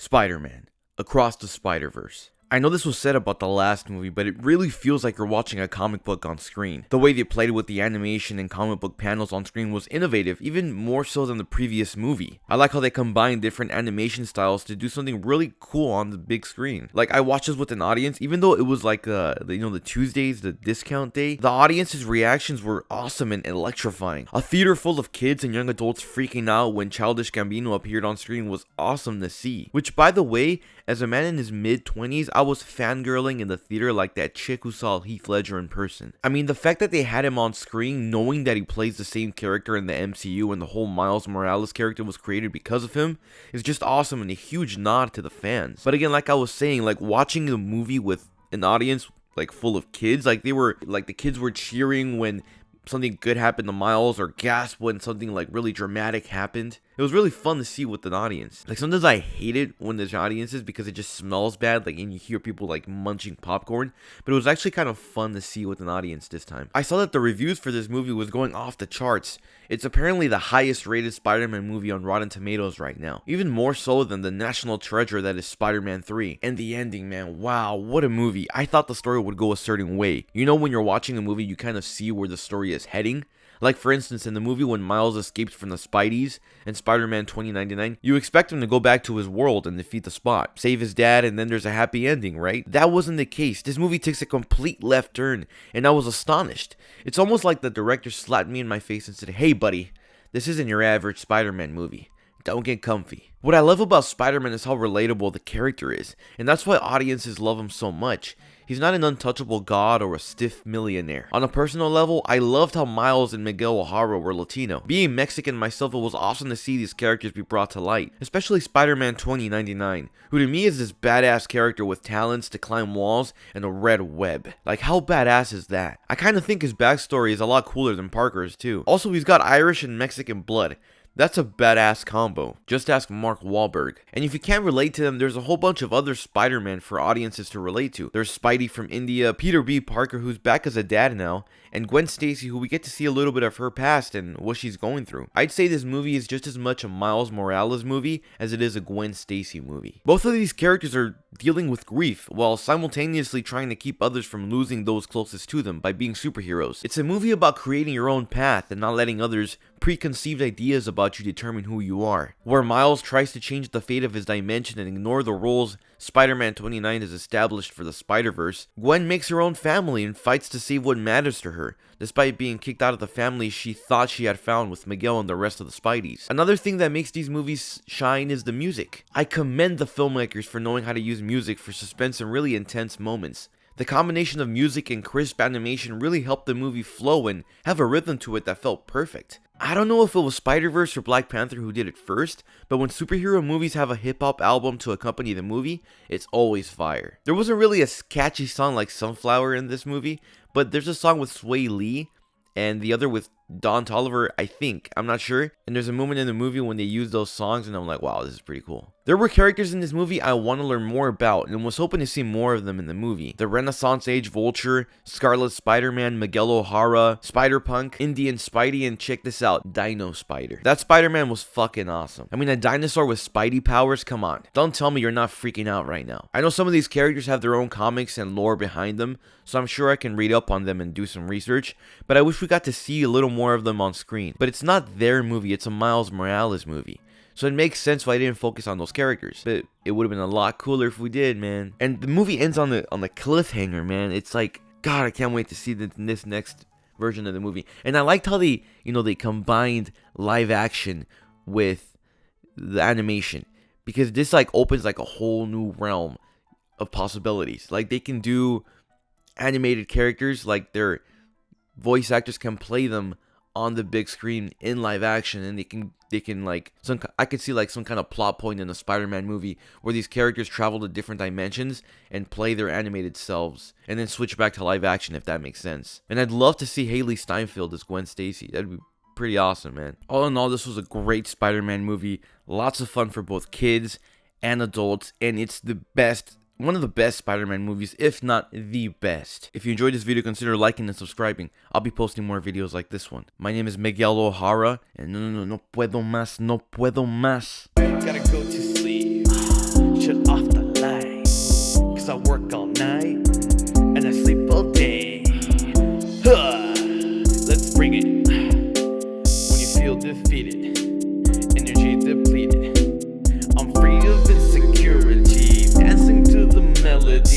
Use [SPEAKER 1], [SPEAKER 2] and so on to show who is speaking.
[SPEAKER 1] Spider-Man, Across the Spider-Verse. I know this was said about the last movie, but it really feels like you're watching a comic book on screen. The way they played with the animation and comic book panels on screen was innovative, even more so than the previous movie. I like how they combined different animation styles to do something really cool on the big screen. Like, I watched this with an audience, even though it was like the Tuesdays, the discount day, the audience's reactions were awesome and electrifying. A theater full of kids and young adults freaking out when Childish Gambino appeared on screen was awesome to see. Which, by the way, as a man in his mid-20s, I was fangirling in the theater like that chick who saw Heath Ledger in person. I mean, the fact that they had him on screen, knowing that he plays the same character in the MCU and the whole Miles Morales character was created because of him, is just awesome and a huge nod to the fans. But again, like I was saying, like watching the movie with an audience like full of kids, like the kids were cheering when something good happened to Miles or gasp when something like really dramatic happened. It was really fun to see with an audience. Like, sometimes I hate it when there's audiences because it just smells bad, like, and you hear people like munching popcorn, but it was actually kind of fun to see with an audience this time. I saw that the reviews for this movie was going off the charts. It's apparently the highest rated Spider-Man movie on Rotten Tomatoes right now, even more so than the national treasure that is Spider-Man 3. And the ending, man, wow, what a movie. I thought the story would go a certain way. You know, when you're watching a movie, you kind of see where the story is heading. Like, for instance, in the movie when Miles escapes from the Spideys in Spider-Man 2099, you expect him to go back to his world and defeat the Spot, save his dad, and then there's a happy ending, right? That wasn't the case. This movie takes a complete left turn, and I was astonished. It's almost like the director slapped me in my face and said, "Hey buddy, this isn't your average Spider-Man movie. Don't get comfy." What I love about Spider-Man is how relatable the character is, and that's why audiences love him so much. He's not an untouchable god or a stiff millionaire. On a personal level, I loved how Miles and Miguel O'Hara were Latino. Being Mexican myself, it was awesome to see these characters be brought to light, especially Spider-Man 2099, who to me is this badass character with talents to climb walls and a red web. Like, how badass is that? I kind of think his backstory is a lot cooler than Parker's too. Also, he's got Irish and Mexican blood. That's a badass combo. Just ask Mark Wahlberg. And if you can't relate to them, there's a whole bunch of other Spider-Man for audiences to relate to. There's Spidey from India, Peter B. Parker, who's back as a dad now, and Gwen Stacy, who we get to see a little bit of her past and what she's going through. I'd say this movie is just as much a Miles Morales movie as it is a Gwen Stacy movie. Both of these characters are dealing with grief while simultaneously trying to keep others from losing those closest to them by being superheroes. It's a movie about creating your own path and not letting others' preconceived ideas about you determine who you are. Where Miles tries to change the fate of his dimension and ignore the roles Spider-Man 29 has established for the Spider-Verse, Gwen makes her own family and fights to save what matters to her, despite being kicked out of the family she thought she had found with Miguel and the rest of the Spideys. Another thing that makes these movies shine is the music. I commend the filmmakers for knowing how to use music for suspense and really intense moments. The combination of music and crisp animation really helped the movie flow and have a rhythm to it that felt perfect. I don't know if it was Spider-Verse or Black Panther who did it first, but when superhero movies have a hip-hop album to accompany the movie, it's always fire. There wasn't really a catchy song like Sunflower in this movie, but there's a song with Sway Lee and the other with Don Toliver, I think. I'm not sure. And there's a moment in the movie when they use those songs and I'm like, wow, this is pretty cool. There were characters in this movie I want to learn more about and was hoping to see more of them in the movie. The Renaissance Age Vulture, Scarlet Spider-Man, Miguel O'Hara, Spider-Punk, Indian Spidey, and check this out, Dino Spider. That Spider-Man was fucking awesome. I mean, a dinosaur with Spidey powers? Come on. Don't tell me you're not freaking out right now. I know some of these characters have their own comics and lore behind them, so I'm sure I can read up on them and do some research, but I wish we got to see a little more of them on screen. But it's not their movie, it's a Miles Morales movie. So it makes sense why I didn't focus on those characters. But it would have been a lot cooler if we did, man. And the movie ends on the cliffhanger, man. It's like, God, I can't wait to see this next version of the movie. And I liked how they combined live action with the animation. Because this like opens like a whole new realm of possibilities. Like, they can do animated characters, like their voice actors can play them on the big screen in live action, and they can like I could see like some kind of plot point in a Spider-Man movie where these characters travel to different dimensions and play their animated selves and then switch back to live action, if that makes sense. And I'd love to see Haley Steinfeld as Gwen Stacy. That'd be pretty awesome, man. All in all, this was a great Spider-Man movie. Lots of fun for both kids and adults, and it's one of the best Spider-Man movies, if not the best. If you enjoyed this video, consider liking and subscribing. I'll be posting more videos like this one. My name is Miguel O'Hara, and no puedo más, no puedo más. Gotta go to sleep.
[SPEAKER 2] defeated.